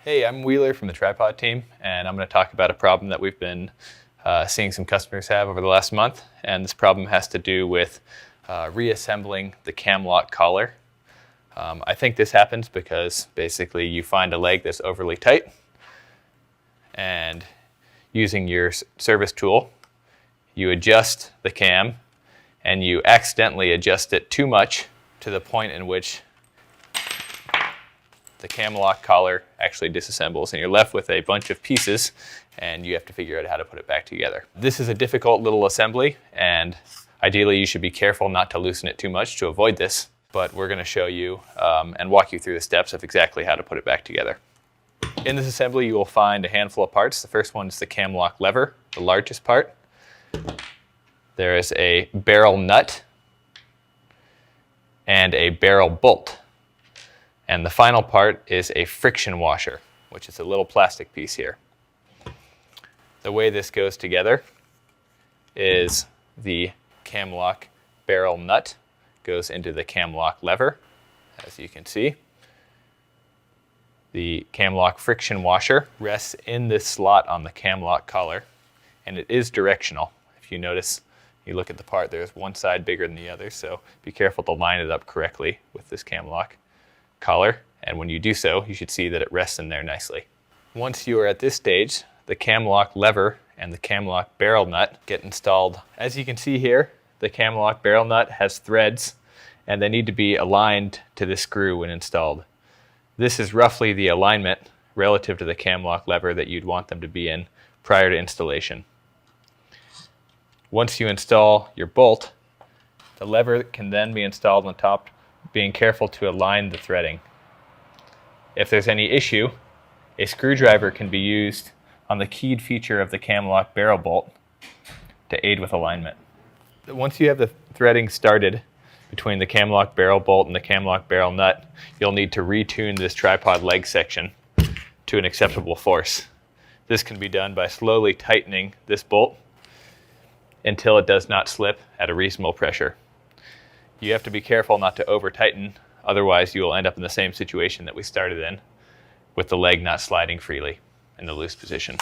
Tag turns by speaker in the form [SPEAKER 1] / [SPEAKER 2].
[SPEAKER 1] Hey, I'm Wheeler from the tripod team, and I'm going to talk about a problem that we've been seeing some customers have over the last month. And this problem has to do with reassembling the cam lock collar. I think this happens because basically you find a leg that's overly tight, and using your service tool, you adjust the cam and you accidentally adjust it too much to the point in which the cam lock collar actually disassembles, and you're left with a bunch of pieces, and you have to figure out how to put it back together. This is a difficult little assembly, and ideally you should be careful not to loosen it too much to avoid this, but we're going to show you and walk you through the steps of exactly how to put it back together. In this assembly you will find a handful of parts. The first one is the cam lock lever, the largest part. There is a barrel nut and a barrel bolt. And the final part is a friction washer, which is a little plastic piece here. The way this goes together is the cam lock barrel nut goes into the cam lock lever, as you can see. The cam lock friction washer rests in this slot on the cam lock collar, and it is directional. If you notice, you look at the part, there's one side bigger than the other, so be careful to line it up correctly with this cam lock collar, and when you do so, you should see that it rests in there nicely. Once you are at this stage, the cam lock lever and the cam lock barrel nut get installed. As you can see here, the cam lock barrel nut has threads, and they need to be aligned to the screw when installed. This is roughly the alignment relative to the cam lock lever that you'd want them to be in prior to installation. Once you install your bolt, the lever can then be installed on top, being careful to align the threading. If there's any issue, a screwdriver can be used on the keyed feature of the cam lock barrel bolt to aid with alignment. Once you have the threading started between the cam lock barrel bolt and the cam lock barrel nut, you'll need to retune this tripod leg section to an acceptable force. This can be done by slowly tightening this bolt until it does not slip at a reasonable pressure. You have to be careful not to over tighten, otherwise you will end up in the same situation that we started in, with the leg not sliding freely in the loose position.